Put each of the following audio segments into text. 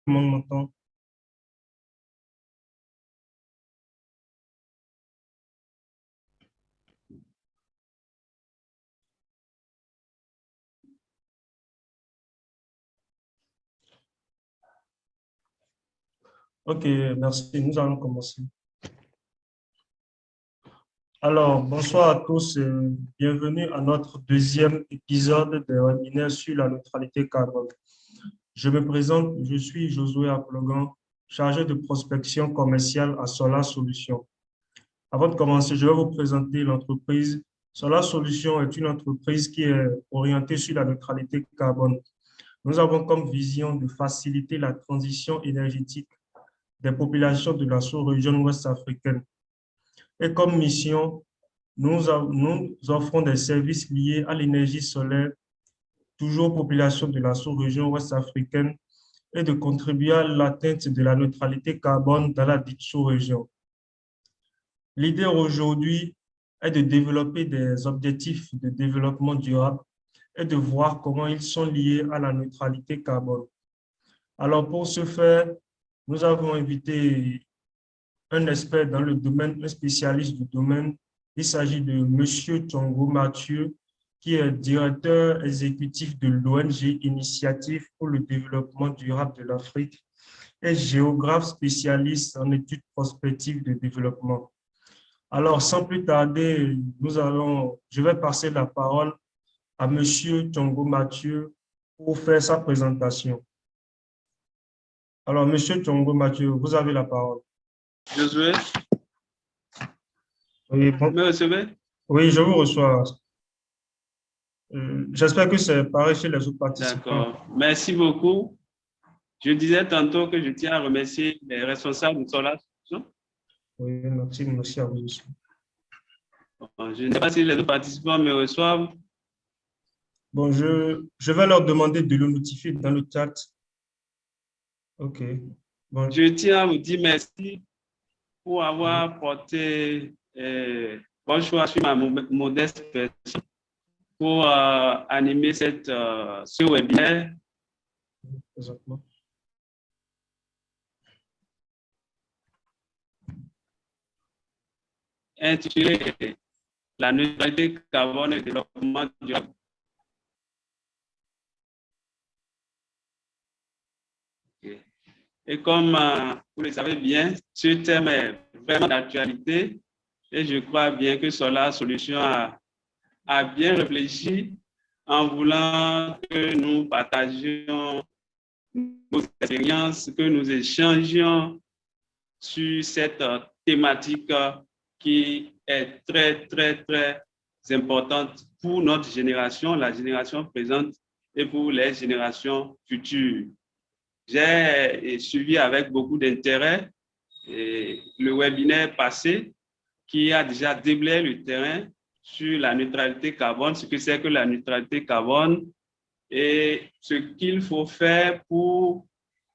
monde m'entend? Ok, merci. Nous allons commencer. Alors, bonsoir à tous et bienvenue à notre deuxième épisode de webinaire sur la neutralité carbone. Je me présente, je suis Josué Aplogan, chargé de prospection commerciale à Solar Solutions. Avant de commencer, je vais vous présenter l'entreprise. Solar Solutions est une entreprise qui est orientée sur la neutralité carbone. Nous avons comme vision de faciliter la transition énergétique des populations de la sous-région ouest africaine. Et comme mission, nous offrons des services liés à l'énergie solaire, toujours population de la sous-région ouest africaine, et de contribuer à l'atteinte de la neutralité carbone dans la dite sous-région. L'idée aujourd'hui est de développer des objectifs de développement durable et de voir comment ils sont liés à la neutralité carbone. Alors, pour ce faire, nous avons invité un expert dans le domaine, un spécialiste du domaine. Il s'agit de M. Thiongo Mathieu, qui est directeur exécutif de l'ONG Initiative pour le développement durable de l'Afrique et géographe spécialiste en études prospectives de développement. Alors, sans plus tarder, je vais passer la parole à M. Thiongo Mathieu pour faire sa présentation. Alors, M. Thiongo Mathieu, vous avez la parole. Josué, Oui, vous me recevez? Oui, je vous reçois. J'espère que c'est pareil chez les autres participants. D'accord. Merci beaucoup. Je disais tantôt que je tiens à remercier les responsables de Solar Solutions. Oui, merci à vous aussi. Je ne sais pas si les autres participants me reçoivent. Bon, je vais leur demander de le notifier dans le chat. OK. Bon. Je tiens à vous dire merci pour avoir porté bon choix sur ma modeste personne pour animer ce webinaire. Exactement. Intitulé La neutralité carbone et le développement durable. Okay. Et comme vous le savez bien, ce thème est vraiment d'actualité et je crois bien que Solar Solutions a bien réfléchi en voulant que nous partagions nos expériences, que nous échangions sur cette thématique qui est très, très, très importante pour notre génération, la génération présente et pour les générations futures. J'ai suivi avec beaucoup d'intérêt le webinaire passé qui a déjà déblayé le terrain sur la neutralité carbone, ce que c'est que la neutralité carbone et ce qu'il faut faire pour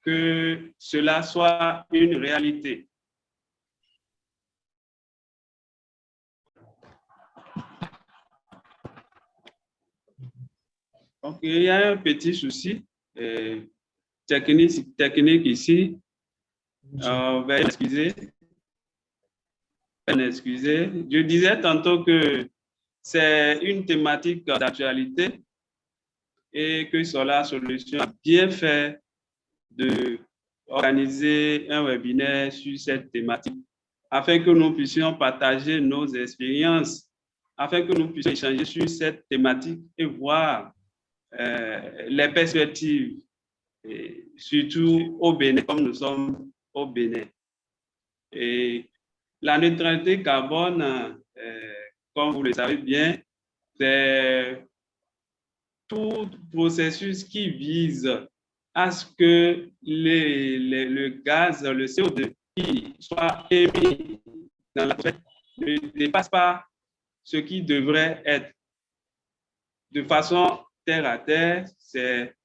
que cela soit une réalité. Donc, il y a un petit souci technique ici. Veuillez m'excuser. Je disais tantôt que c'est une thématique d'actualité et que Solar Solutions a bien fait d'organiser un webinaire sur cette thématique afin que nous puissions partager nos expériences, afin que nous puissions échanger sur cette thématique et voir les perspectives, et surtout au Bénin, comme nous sommes au Bénin. Et la neutralité carbone, comme vous le savez bien, c'est tout processus qui vise à ce que le gaz, le CO2 qui soit émis dans l'atmosphère ne dépasse pas ce qui devrait être. De façon terre à terre, c'est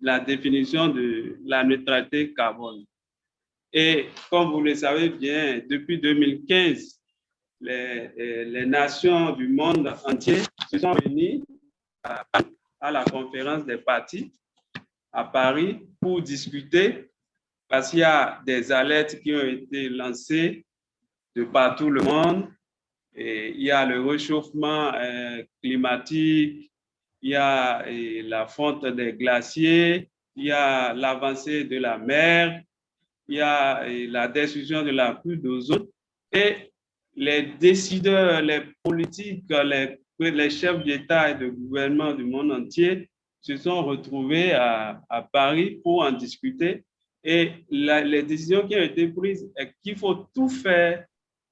la définition de la neutralité carbone. Et comme vous le savez bien, depuis 2015, les nations du monde entier se sont réunies à la conférence des partis à Paris pour discuter parce qu'il y a des alertes qui ont été lancées de partout le monde. Et il y a le réchauffement climatique, il y a la fonte des glaciers, il y a l'avancée de la mer, il y a la destruction de la couche d'ozone. Et les décideurs, les politiques, les chefs d'État et de gouvernement du monde entier se sont retrouvés à Paris pour en discuter. Et les décisions qui ont été prises est qu'il faut tout faire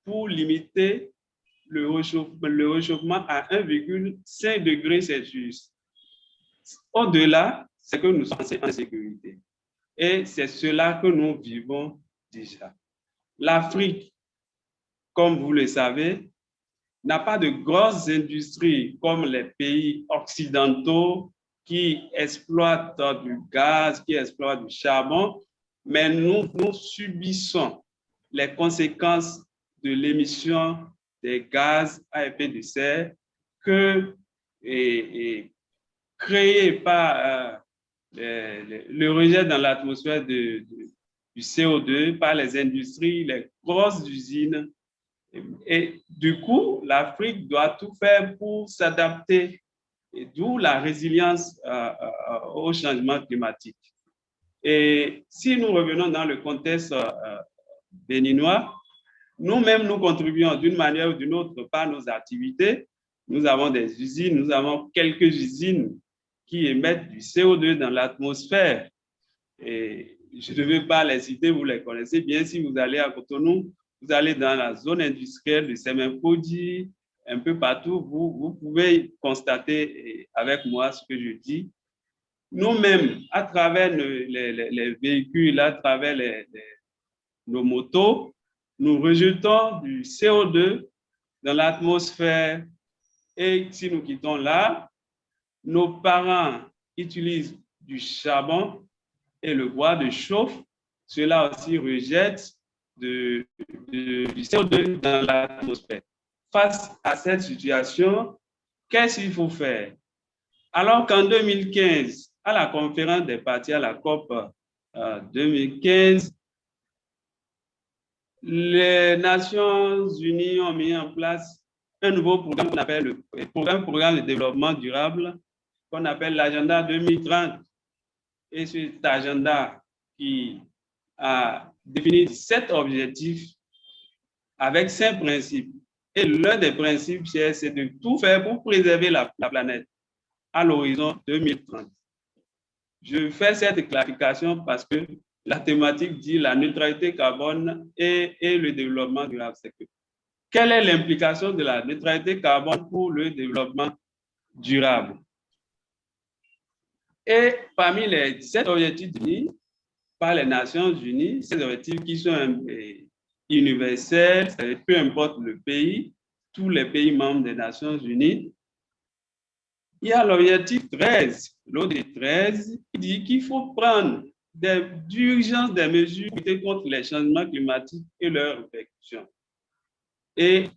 pour limiter le réchauffement à 1,5 degré Celsius. Au-delà, c'est que nous sommes en sécurité. Et c'est cela que nous vivons déjà. L'Afrique, comme vous le savez, n'a pas de grosses industries comme les pays occidentaux qui exploitent du gaz, qui exploitent du charbon, mais nous subissons les conséquences de l'émission des gaz à effet de serre créés par le rejet dans l'atmosphère du CO2 par les industries, les grosses usines. Et du coup, l'Afrique doit tout faire pour s'adapter, d'où la résilience au changement climatique. Et si nous revenons dans le contexte béninois, nous-mêmes, nous contribuons d'une manière ou d'une autre par nos activités. Nous avons des usines, nous avons quelques usines qui émettent du CO2 dans l'atmosphère. Et je ne vais pas les citer, vous les connaissez bien. Si vous allez à Cotonou, vous allez dans la zone industrielle de Semenkoji, un peu partout, vous pouvez constater avec moi ce que je dis. Nous-mêmes, à travers les véhicules, à travers nos motos, nous rejetons du CO2 dans l'atmosphère. Et si nous quittons là, nos parents utilisent du charbon et le bois de chauffe. Cela aussi rejette du CO2 dans l'atmosphère. Face à cette situation, qu'est-ce qu'il faut faire? Alors qu'en 2015, à la conférence des parties, à la COP 2015, les Nations Unies ont mis en place un nouveau programme qu'on appelle le programme de développement durable, qu'on appelle l'agenda 2030. Et cet agenda qui a défini 7 objectifs avec 5 principes. Et l'un des principes, c'est de tout faire pour préserver la planète à l'horizon 2030. Je fais cette clarification parce que la thématique dit la neutralité carbone et le développement durable. Quelle est l'implication de la neutralité carbone pour le développement durable? Et parmi les 7 objectifs définis par les Nations Unies, ces objectifs qui sont universels, peu importe le pays, tous les pays membres des Nations Unies, il y a l'objectif 13, l'OD 13, qui dit qu'il faut prendre d'urgence des mesures pour lutter contre les changements climatiques et leurs répercussions. Et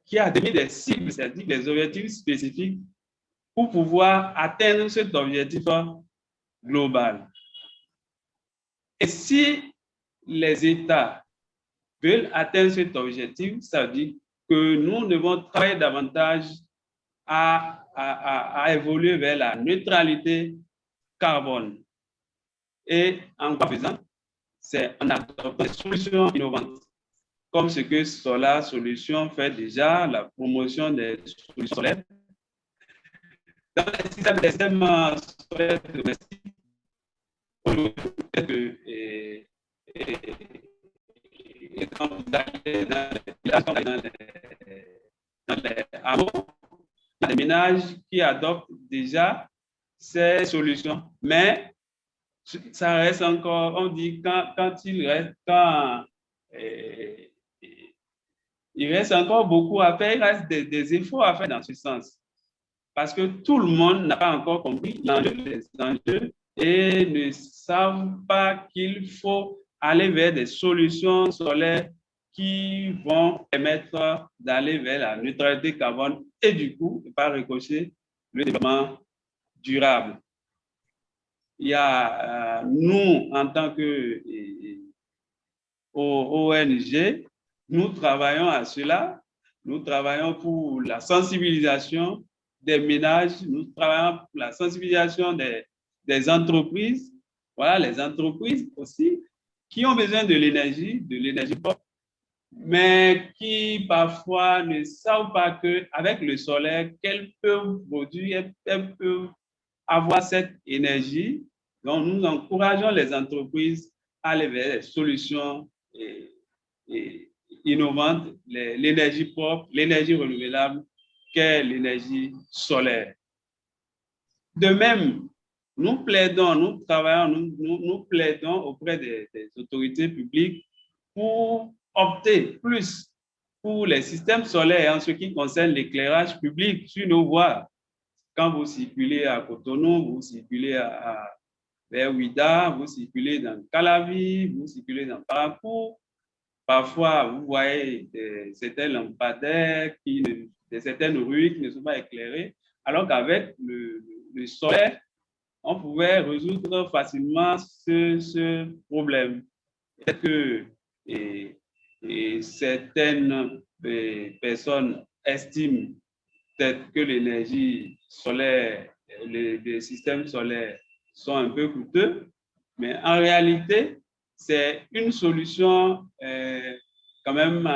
qui a défini des cibles, c'est-à-dire des objectifs spécifiques pour pouvoir atteindre cet objectif global. Et si les États veulent atteindre cet objectif, ça veut dire que nous devons travailler davantage à évoluer vers la neutralité carbone. Et en quoi faisant, c'est en adoptant des solutions innovantes, comme ce que Solar Solutions fait déjà, la promotion des solutions solaires. Dans les systèmes solaires domestiques, quand vous allez dans les hameaux, il y a des ménages qui adoptent déjà ces solutions. Mais ça reste encore, on dit il reste encore beaucoup à faire, il reste des efforts à faire dans ce sens. Parce que tout le monde n'a pas encore compris les enjeux et ne savent pas qu'il faut aller vers des solutions solaires qui vont permettre d'aller vers la neutralité carbone et du coup, par ricochet, le développement durable. Il y a nous, en tant que aux ONG, nous travaillons à cela. Nous travaillons pour la sensibilisation des ménages, nous travaillons pour la sensibilisation des entreprises. Voilà, les entreprises aussi qui ont besoin de l'énergie propre, mais qui parfois ne savent pas qu'avec le solaire, qu'elles peuvent produire, elles peuvent avoir cette énergie. Donc, nous encourageons les entreprises à aller vers des solutions innovantes, l'énergie propre, l'énergie renouvelable, qu'est l'énergie solaire. De même, nous plaidons, nous travaillons, nous plaidons auprès des autorités publiques pour opter plus pour les systèmes solaires en ce qui concerne l'éclairage public sur nos voies. Quand vous circulez à Cotonou, vous circulez vers Ouida, vous circulez dans Calavi, vous circulez dans Parakou, parfois vous voyez certains lampadaires, certaines rues qui ne sont pas éclairées, alors qu'avec le solaire, on pouvait résoudre facilement ce problème. Peut-être que certaines personnes estiment peut-être que l'énergie solaire, les systèmes solaires sont un peu coûteux, mais en réalité, c'est une solution quand même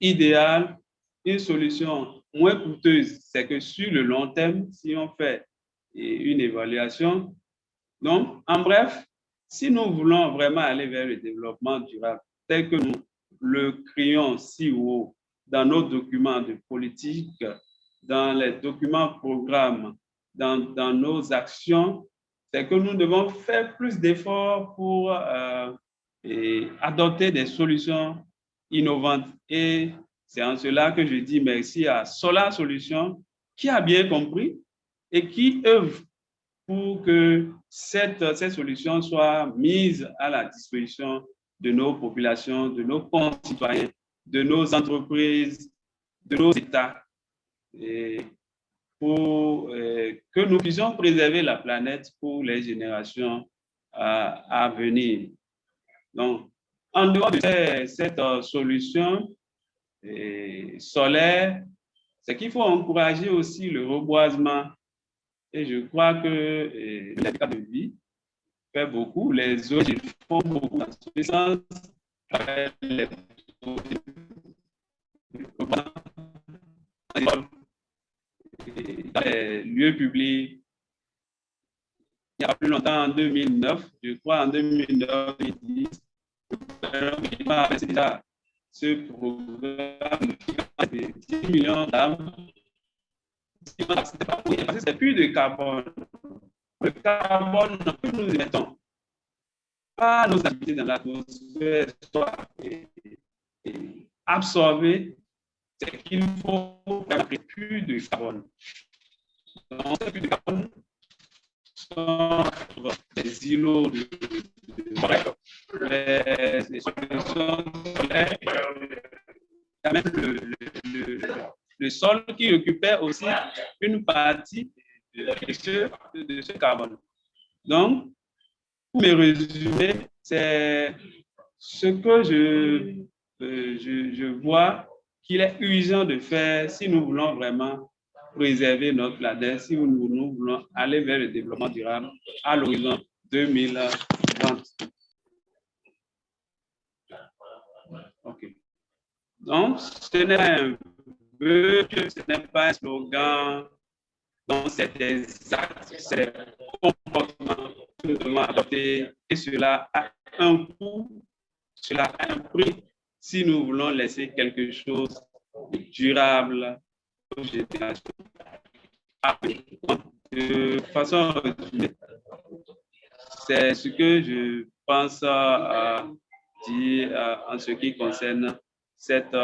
idéale, une solution moins coûteuse. C'est que sur le long terme, si on fait une évaluation, donc en bref, si nous voulons vraiment aller vers le développement durable, tel que nous le crions si haut dans nos documents de politique, dans les documents programmes, dans nos actions, c'est que nous devons faire plus d'efforts pour adopter des solutions innovantes. Et c'est en cela que je dis merci à Solar Solutions, qui a bien compris et qui œuvre pour que cette solution soit mise à la disposition de nos populations, de nos concitoyens, de nos entreprises, de nos États, et pour que nous puissions préserver la planète pour les générations à venir. Donc, en dehors de cette solution solaire, c'est qu'il faut encourager aussi le reboisement. Et je crois que les cas de vie fait beaucoup, les autres font beaucoup dans ce sens, avec dans les lieux publics. Il n'y a pas plus longtemps, en 2009, je crois en 2009-2010, c'est déjà ce programme de 10 millions d'âmes. C'est plus de carbone. Le carbone que nous émettons, pas nos activités dans l'atmosphère, soit absorbé, c'est qu'il faut plus de carbone. Donc, plus de carbone sont des îlots de les solutions solaires. Il y a même le sol qui occupait aussi une partie de ce carbone. Donc, pour me résumer, c'est ce que je vois qu'il est urgent de faire si nous voulons vraiment préserver notre planète, si nous voulons aller vers le développement durable à l'horizon 2030. OK. Donc, ce n'est pas un vœu, ce n'est pas un slogan, donc c'est des actes, c'est des comportements que nous devons adopter et cela a un coût, cela a un prix si nous voulons laisser quelque chose de durable aux générations. De façon résumée, c'est ce que je pense dire en ce qui concerne cette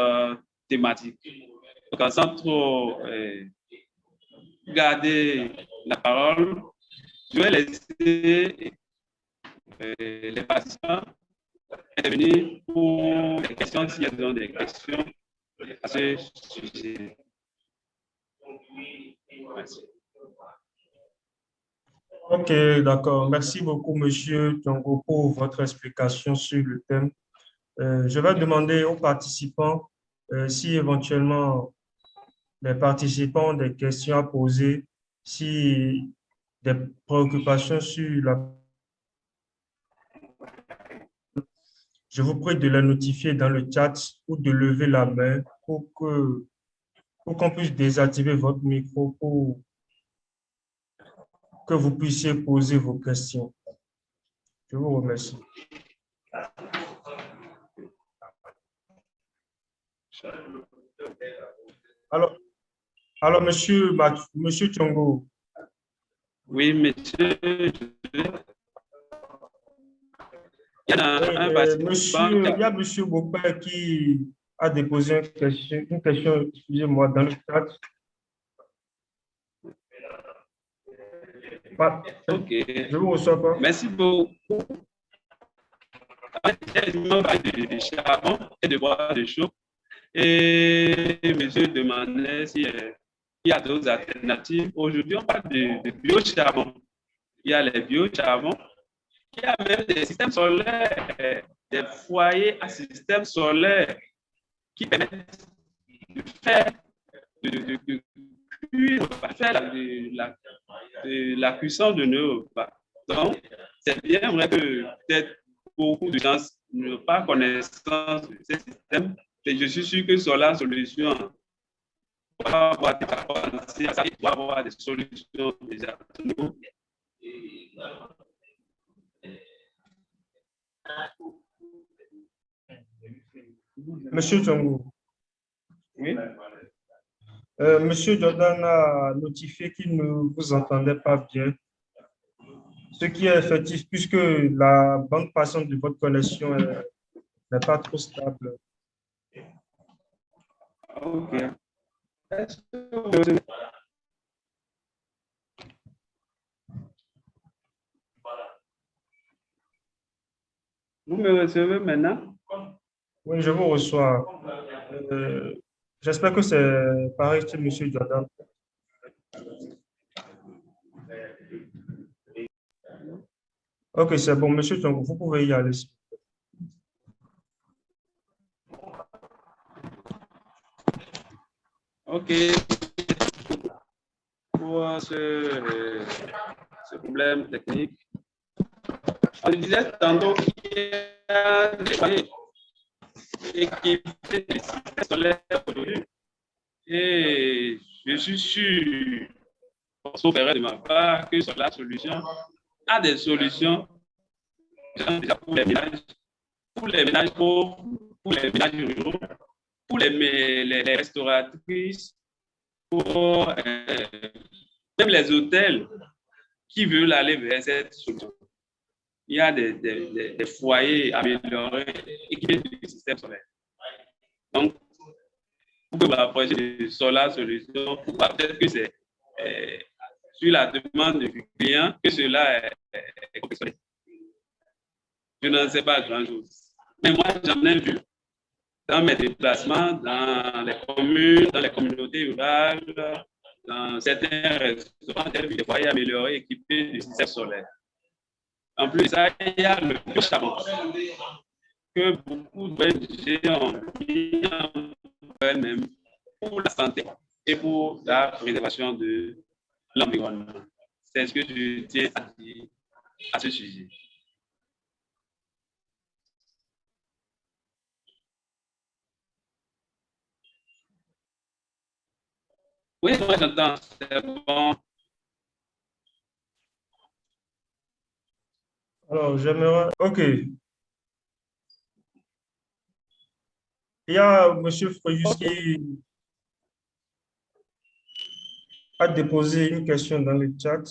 thématique. Donc, sans trop garder la parole, je vais laisser les patients intervenir pour les questions, s'il y a des questions à ce sujet. Merci. Ok, d'accord. Merci beaucoup, Monsieur Tiongo, pour votre explication sur le thème. Je vais demander aux participants si éventuellement les participants ont des questions à poser, si des préoccupations sur la... Je vous prie de les notifier dans le chat ou de lever la main pour qu'on puisse désactiver votre micro pour que vous puissiez poser vos questions. Je vous remercie. Alors, monsieur Thiongo. Oui, monsieur. Il y a un participant. Il y a monsieur Bopin qui a déposé une question, excusez-moi, dans le chat. Ok. Je vous reçois pas. Merci beaucoup. De charbon et de bois de chaud. Et monsieur demandait s'il y a d'autres alternatives. Aujourd'hui, on parle de biocharbon. Il y a les biocharbons. Il y a même des systèmes solaires, des foyers à système solaire qui permettent de faire de la cuisson de nos repas. Donc, c'est bien vrai que peut-être beaucoup de gens n'ont pas connaissance de ces systèmes, et je suis sûr que sur la solution, il doit avoir des solutions déjà. Monsieur Djongo. Oui. Monsieur Jordan a notifié qu'il ne vous entendait pas bien, ce qui est effectif puisque la bande passante de votre connexion n'est pas trop stable. Ok. Vous me recevez maintenant? Oui, je vous reçois. J'espère que c'est pareil chez monsieur Jordan. Ok, c'est bon, monsieur Djongo, vous pouvez y aller. Ok. Pour ce problème technique, on disait tantôt qu'il y a des foyers équipés de systèmes solaires aujourd'hui. Et je suis sûr, sauf erreur de ma part, que sur la solution a des solutions déjà pour les ménages pauvres, pour les ménages ruraux, pour les restauratrices, pour même les hôtels qui veulent aller vers cette solution. Il y a des foyers améliorés équipés du système solaire. Donc, vous pouvez vous rapprocher de Solar Solutions. Peut-être que c'est sur la demande du client que cela est confectionné. Je n'en sais pas grand-chose. Mais moi, j'en ai vu dans mes déplacements, dans les communes, dans les communautés rurales, dans certains restaurants, des foyers améliorés équipés du système solaire. En plus de ça, il y a le biocharbon que beaucoup d'ONG ont mis en elles-mêmes pour la santé et pour la préservation de l'environnement. C'est ce que je tiens à dire à ce sujet. Oui, moi j'entends, c'est bon. Alors, j'aimerais... OK. Il y a M. Fréjus qui a déposé une question dans le chat.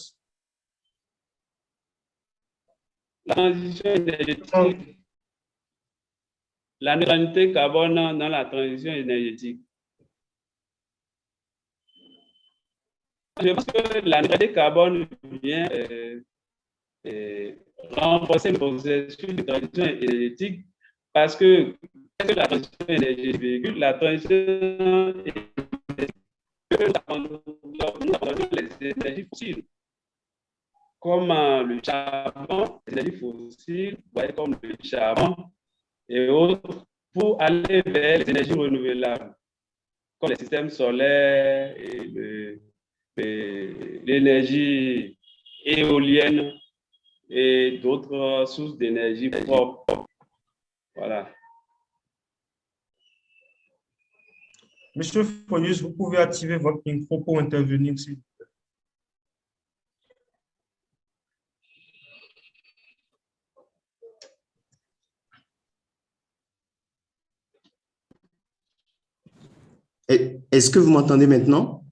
La transition énergétique, la neutralité carbone dans la transition énergétique. Je pense que la neutralité carbone vient renforcer le processus de transition énergétique parce que qu'est-ce que la transition énergétique véhicule? La transition les énergies fossiles, comme le charbon, les énergies fossiles, vous voyez, comme le charbon et autres pour aller vers les énergies renouvelables, comme les systèmes solaires et l'énergie éolienne et d'autres sources d'énergie propres. Voilà. Monsieur Foyus, vous pouvez activer votre micro pour intervenir, s'il vous plaît. Est-ce que vous m'entendez maintenant?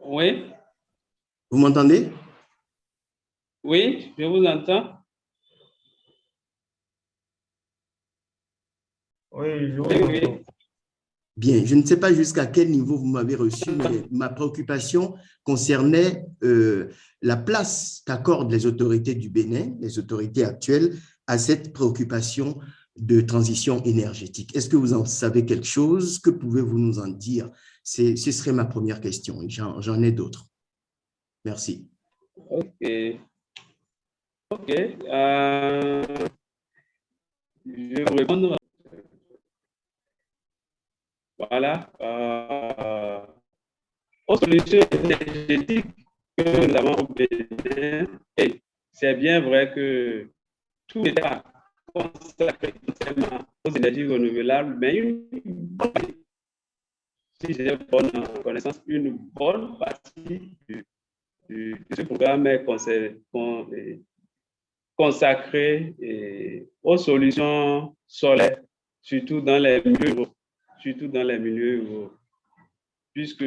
Oui. Vous m'entendez? Oui, je vous entends. Oui, je vous Oui. entends. Bien, je ne sais pas jusqu'à quel niveau vous m'avez reçu, mais ma préoccupation concernait la place qu'accordent les autorités du Bénin, les autorités actuelles, à cette préoccupation de transition énergétique. Est-ce que vous en savez quelque chose? Que pouvez-vous nous en dire? Ce serait ma première question. J'en ai d'autres. Merci. OK. OK. Je vais vous répondre. Voilà. Aux solutions énergétiques que nous avons au Bénin, et c'est bien vrai que tout État consacré aux énergies renouvelables, mais si j'ai bonne connaissance, une bonne partie de ce programme est consacré aux solutions solaires, surtout dans les milieux ruraux, puisque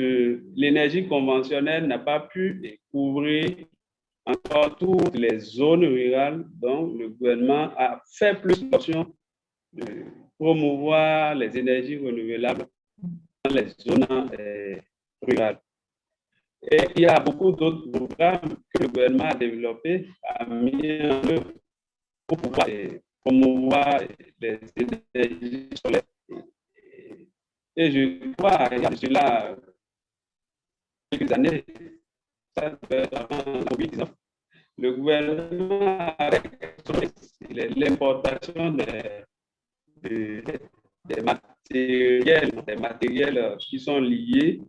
l'énergie conventionnelle n'a pas pu couvrir encore toutes les zones rurales, donc le gouvernement a fait plus d'options de promouvoir les énergies renouvelables dans les zones rurales. Et il y a beaucoup d'autres programmes que le gouvernement a développés, a mis en œuvre pour pouvoir promouvoir les énergies solaires. Et je crois, il y a cela quelques années, ça peut être avant la COVID-19, le gouvernement a l'importation des matériels qui sont liés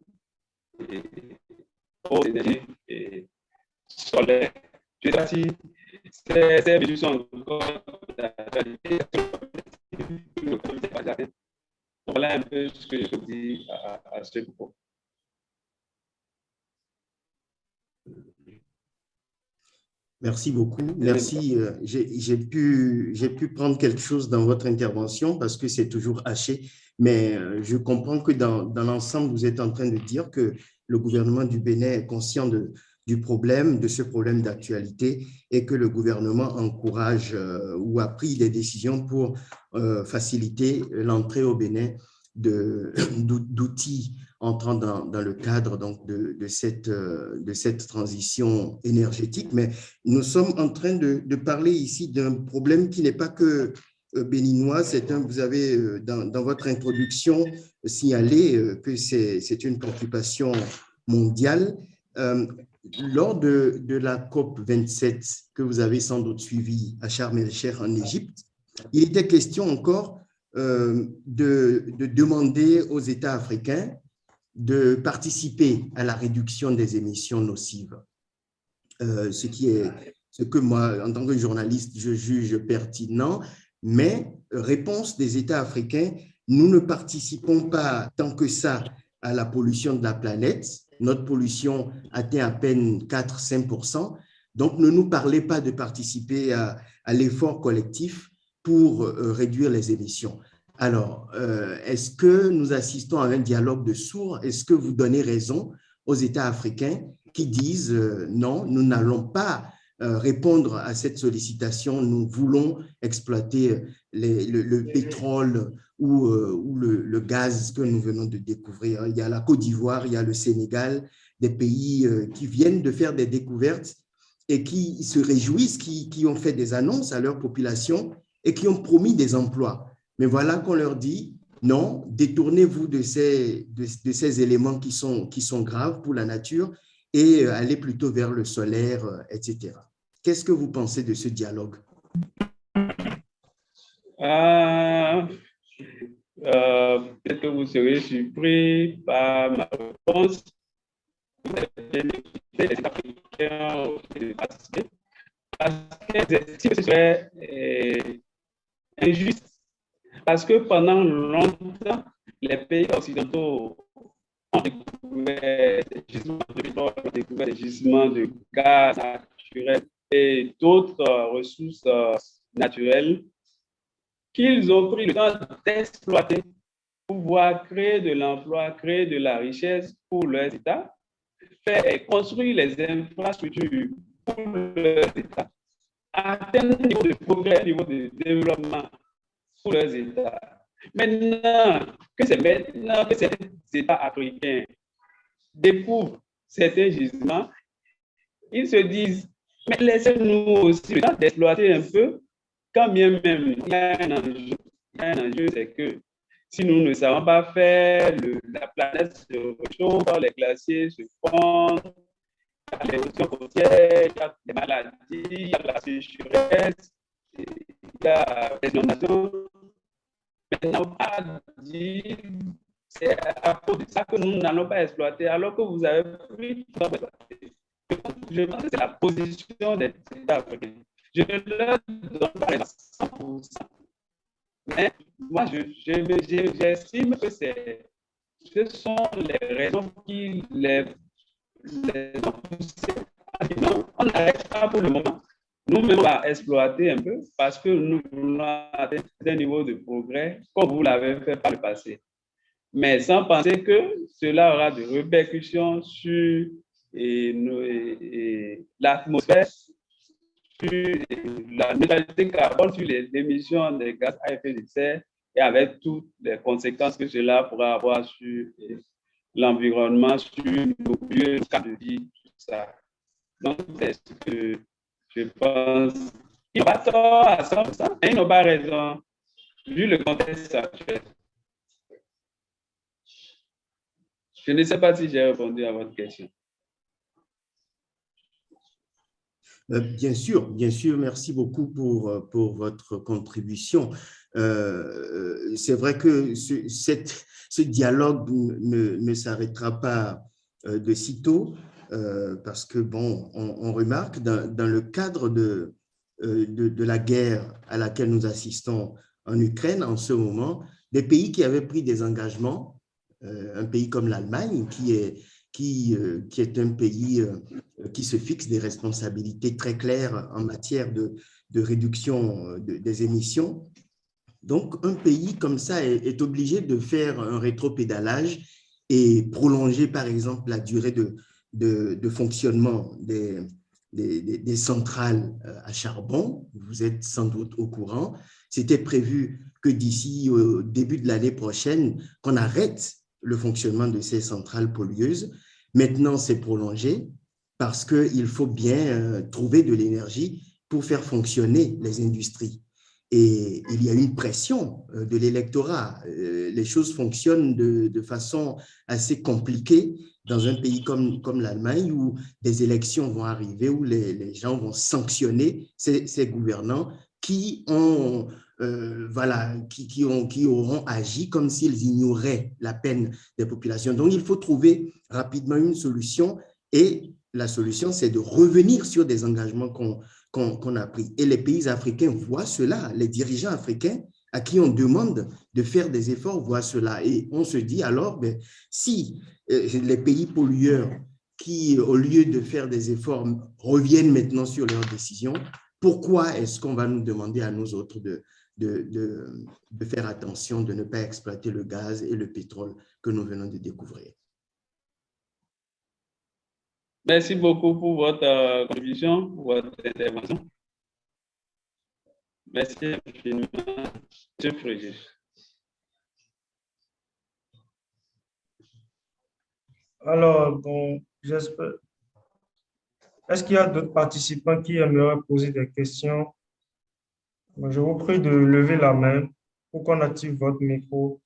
aux énergies solaires. Je ne sais pas si ces mesures sont encore d'actualité. Voilà un peu ce que je dis à ce propos. Merci beaucoup. Merci. J'ai pu prendre quelque chose dans votre intervention parce que c'est toujours haché, mais je comprends que dans l'ensemble, vous êtes en train de dire que le gouvernement du Bénin est conscient du problème, de ce problème d'actualité et que le gouvernement encourage ou a pris des décisions pour faciliter l'entrée au Bénin d'outils entrant dans le cadre donc, de cette transition énergétique. Mais nous sommes en train de parler ici d'un problème qui n'est pas que béninois. Vous avez, dans votre introduction, signalé que c'est une préoccupation mondiale. Lors de la COP27 que vous avez sans doute suivie à Sharm el-Sheikh en Égypte, il était question encore de demander aux États africains de participer à la réduction des émissions nocives. Ce que moi, en tant que journaliste, je juge pertinent, mais réponse des États africains, nous ne participons pas tant que ça à la pollution de la planète. Notre pollution atteint à peine 4-5%. Donc, ne nous parlez pas de participer à l'effort collectif pour réduire les émissions. Alors, est-ce que nous assistons à un dialogue de sourds? Est-ce que vous donnez raison aux États africains qui disent non, nous n'allons pas répondre à cette sollicitation, nous voulons exploiter le pétrole ou le gaz que nous venons de découvrir. Il y a la Côte d'Ivoire, il y a le Sénégal, des pays qui viennent de faire des découvertes et qui se réjouissent, qui ont fait des annonces à leur population et qui ont promis des emplois. Mais voilà qu'on leur dit, non, détournez-vous de ces éléments qui sont graves pour la nature et allez plutôt vers le solaire, etc. Qu'est-ce que vous pensez de ce dialogue? Ah, peut-être que vous serez surpris par ma réponse. Vous avez bien écouté les Africains au participer parce que ce serait injuste. Parce que pendant longtemps, les pays occidentaux ont découvert des gisements de pétrole, ont découvert des gisements de gaz naturel et d'autres ressources naturelles qu'ils ont pris le temps d'exploiter pour pouvoir créer de l'emploi, créer de la richesse pour leurs États, faire et construire les infrastructures pour leurs États, atteindre un niveau de progrès, un niveau de développement pour leurs États. Maintenant que ces États africains découvrent certains gisements, ils se disent, mais laissez-nous aussi le temps d'exploiter un peu, quand bien même il y a un enjeu. Il y a un enjeu, c'est que si nous ne savons pas faire, la planète se réchauffe, les glaciers se fondent, il y a l'érosion côtière, il y a des maladies, il y a la sécheresse, il y a les inondations. Maintenant, pas dire c'est à cause de ça que nous n'allons pas exploiter, alors que vous avez pris tout le temps. Je pense que c'est la position des États africains. Je ne leur donne pas les 100%. Mais moi, j'estime que ce sont les raisons qui les ont poussés à dire non, on n'arrête pas pour le moment. Nous-mêmes, on va exploiter un peu parce que nous voulons atteindre un niveau de progrès comme vous l'avez fait par le passé. Mais sans penser que cela aura des répercussions sur l'atmosphère, sur la neutralité carbone, sur les émissions de gaz à effet de serre et avec toutes les conséquences que cela pourra avoir sur l'environnement, sur nos lieux de vie, tout ça. Donc, c'est ce que je pense. Ils n'ont pas tort à 100%, mais ils n'ont pas raison, vu le contexte actuel. Je ne sais pas si j'ai répondu à votre question. Bien sûr, merci beaucoup pour votre contribution. C'est vrai que ce dialogue ne s'arrêtera pas de sitôt parce que, bon, on remarque dans le cadre de la guerre à laquelle nous assistons en Ukraine en ce moment, des pays qui avaient pris des engagements, un pays comme l'Allemagne qui est un pays qui se fixe des responsabilités très claires en matière de réduction des émissions. Donc, un pays comme ça est obligé de faire un rétropédalage et prolonger, par exemple, la durée de fonctionnement des centrales à charbon. Vous êtes sans doute au courant. C'était prévu que d'ici au début de l'année prochaine, qu'on arrête le fonctionnement de ces centrales pollueuses. Maintenant, c'est prolongé parce qu'il faut bien trouver de l'énergie pour faire fonctionner les industries. Et il y a une pression de l'électorat. Les choses fonctionnent de façon assez compliquée dans un pays comme l'Allemagne où des élections vont arriver, où les gens vont sanctionner ces gouvernants qui auront agi comme s'ils ignoraient la peine des populations. Donc, il faut trouver rapidement une solution et la solution, c'est de revenir sur des engagements qu'on a pris. Et les pays africains voient cela, les dirigeants africains à qui on demande de faire des efforts voient cela. Et on se dit alors, si les pays pollueurs qui, au lieu de faire des efforts, reviennent maintenant sur leurs décisions, pourquoi est-ce qu'on va nous demander à nous autres de faire attention, de ne pas exploiter le gaz et le pétrole que nous venons de découvrir? Merci beaucoup pour votre contribution, pour votre intervention. Merci infiniment, M. Frégis. Alors, bon, j'espère. Est-ce qu'il y a d'autres participants qui aimeraient poser des questions? Je vous prie de lever la main pour qu'on active votre micro.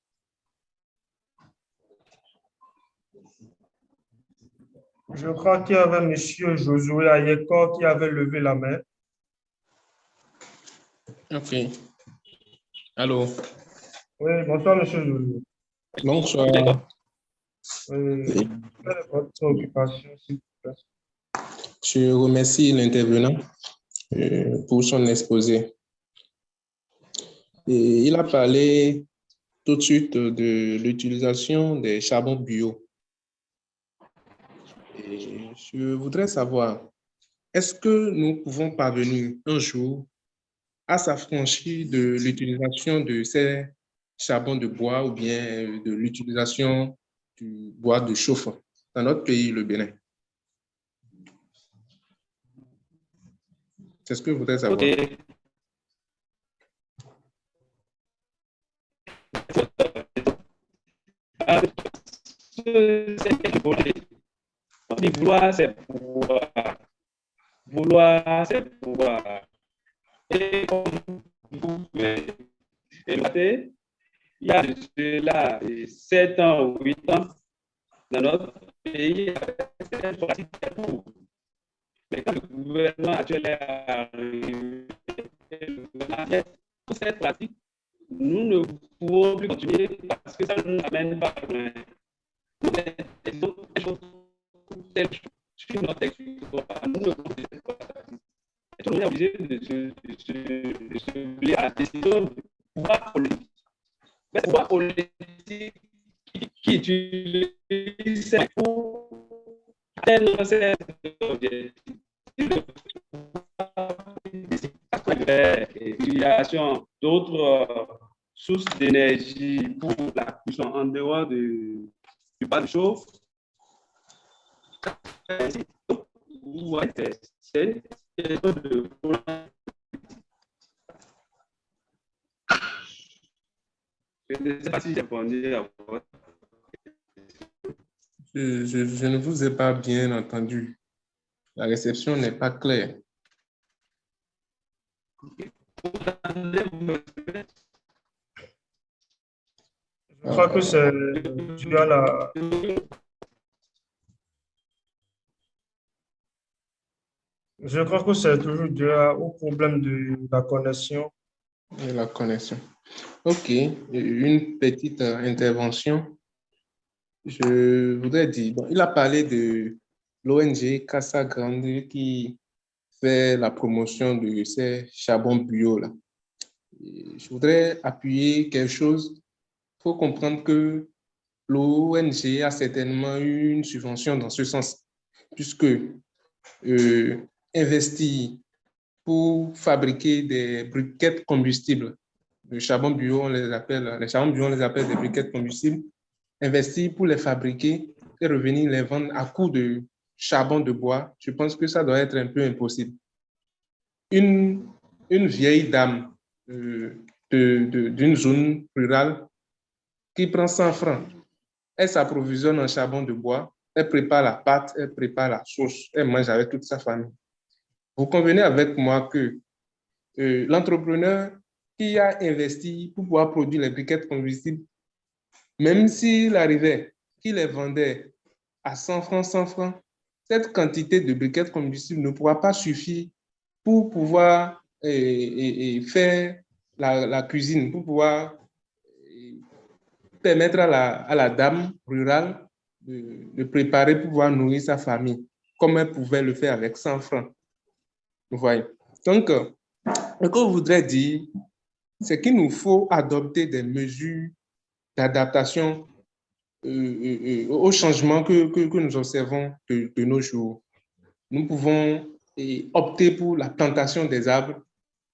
Je crois qu'il y avait M. Josué Ayeko qui avait levé la main. Ok. Allô, Oui, bonsoir, monsieur Jojo. bonsoir. Quelle est votre occupation, s'il vous plaît? Je remercie l'intervenant pour son exposé. Et il a parlé tout de suite de l'utilisation des charbons bio. Et je voudrais savoir, est-ce que nous pouvons parvenir un jour à s'affranchir de l'utilisation de ces charbons de bois ou bien de l'utilisation du bois de chauffe dans notre pays, le Bénin? C'est ce que je voudrais savoir. Ok. C'est quelque chose. On dit vouloir, c'est pouvoir. Vouloir, c'est pouvoir. Et comme vous pouvez écouter, il y a de cela 7 ans ou 8 ans, dans notre pays, cette pratique est pour. Mais quand le gouvernement actuel est arrivé, pour cette pratique, nous ne pouvons plus continuer parce que ça ne nous amène pas loin. Sur notre territoire, nous ne pouvons pas. On est obligé de se lier à la décision du pouvoir politique. Mais c'est le pouvoir politique qui utilise ces pour atteindre ces objectifs. L'utilisation d'autres sources d'énergie pour la cuisson en dehors du bois de chauffe. Vous voyez, c'est une question de. Je ne sais pas si j'ai répondu à votre. Je ne vous ai pas bien entendu. La réception n'est pas claire. Je crois que c'est dû à la... Je crois que c'est toujours dû au problème de la connexion. Et la connexion. OK. Une petite intervention. Je voudrais dire, bon, il a parlé de l'ONG Casa Grande qui fait la promotion de ces charbons bio là. Et je voudrais appuyer quelque chose. Il faut comprendre que l'ONG a certainement eu une subvention dans ce sens, puisque investir pour fabriquer des briquettes combustibles, le charbon bio, on les appelle, les charbons bio, on les appelle des briquettes combustibles, investir pour les fabriquer et revenir les vendre à coût de charbon de bois, je pense que ça doit être un peu impossible. Une vieille dame d'une zone rurale qui prend 100 francs, elle s'approvisionne en charbon de bois, elle prépare la pâte, elle prépare la sauce, elle mange avec toute sa famille. Vous convenez avec moi que l'entrepreneur qui a investi pour pouvoir produire les briquettes combustibles, même s'il arrivait qu'il les vendait à 100 francs, cette quantité de briquettes combustibles ne pourra pas suffire pour pouvoir faire la cuisine, pour pouvoir permettre à la dame rurale de préparer pour pouvoir nourrir sa famille, comme elle pouvait le faire avec 100 francs. Vous voyez. Donc, ce que je voudrais dire, c'est qu'il nous faut adopter des mesures d'adaptation aux changements que nous observons de nos jours. Nous pouvons opter pour la plantation des arbres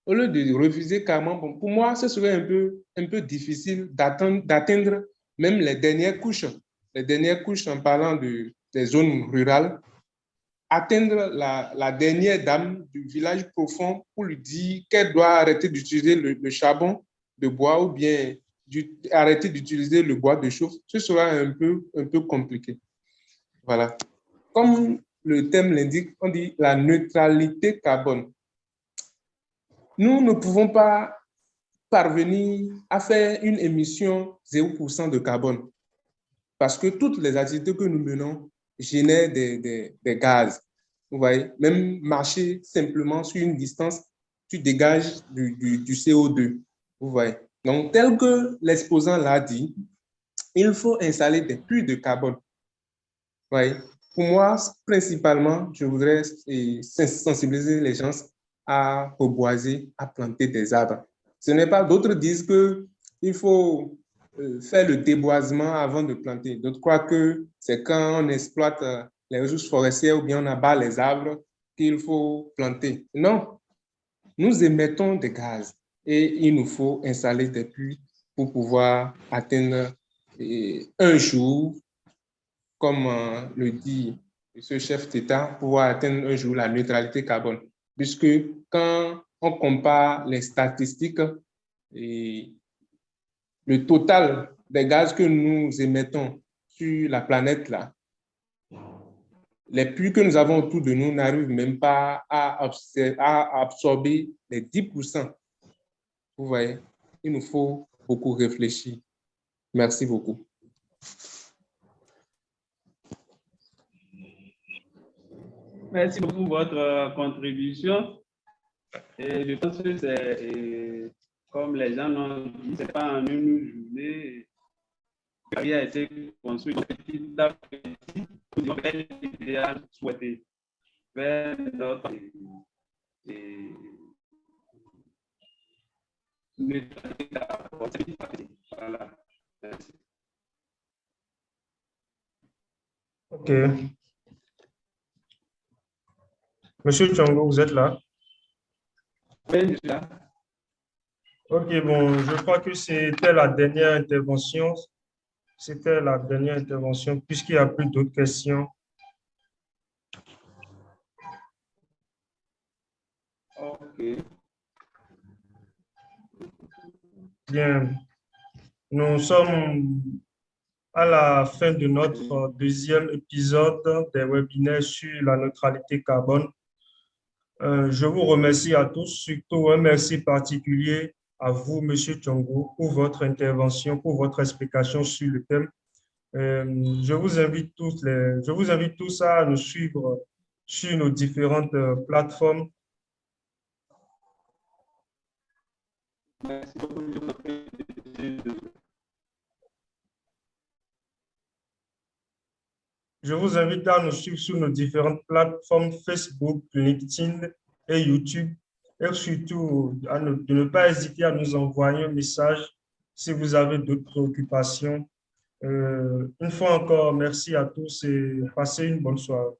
au lieu de refuser carrément. Bon, pour moi, ce serait un peu difficile d'atteindre même les dernières couches en parlant des zones rurales, atteindre la dernière dame du village profond pour lui dire qu'elle doit arrêter d'utiliser le charbon de bois ou bien arrêter d'utiliser le bois de chauffe, ce sera un peu compliqué. Voilà. Comme le thème l'indique, on dit la neutralité carbone. Nous ne pouvons pas parvenir à faire une émission 0% de carbone parce que toutes les activités que nous menons génèrent des gaz. Vous voyez, même marcher simplement sur une distance, tu dégages du CO2. Vous voyez. Donc, tel que l'exposant l'a dit, il faut installer des puits de carbone. Oui. Pour moi, principalement, je voudrais sensibiliser les gens à reboiser, à planter des arbres. Ce n'est pas, d'autres disent qu'il faut faire le déboisement avant de planter. D'autres croient que c'est quand on exploite les ressources forestières ou bien on abat les arbres qu'il faut planter. Non, nous émettons des gaz et il nous faut installer des puits pour pouvoir atteindre un jour, comme le dit ce chef d'État, pouvoir atteindre un jour la neutralité carbone. Puisque quand on compare les statistiques et le total des gaz que nous émettons sur la planète, là, les puits que nous avons autour de nous n'arrivent même pas à absorber les 10%. Vous voyez, il nous faut beaucoup réfléchir. Merci beaucoup. Merci beaucoup pour votre contribution. Et je pense que c'est, comme les gens l'ont dit, ce n'est pas en une journée qui a été construit petit à petit pour l'idéal souhaité vers notre voilà. Merci. OK. Monsieur Tchongo, vous êtes là? Oui, je suis là. OK, bon, je crois que c'était la dernière intervention. C'était la dernière intervention, puisqu'il n'y a plus d'autres questions. OK. Bien, nous sommes à la fin de notre deuxième épisode des webinaires sur la neutralité carbone. Je vous remercie à tous, surtout un merci particulier à vous, Monsieur Tchongo, pour votre intervention, pour votre explication sur le thème. Je vous invite tous à nous suivre sur nos différentes plateformes. Merci beaucoup. Je vous invite à nous suivre sur nos différentes plateformes Facebook, LinkedIn et YouTube. Et surtout, de ne pas hésiter à nous envoyer un message si vous avez d'autres préoccupations. Une fois encore, merci à tous et passez une bonne soirée.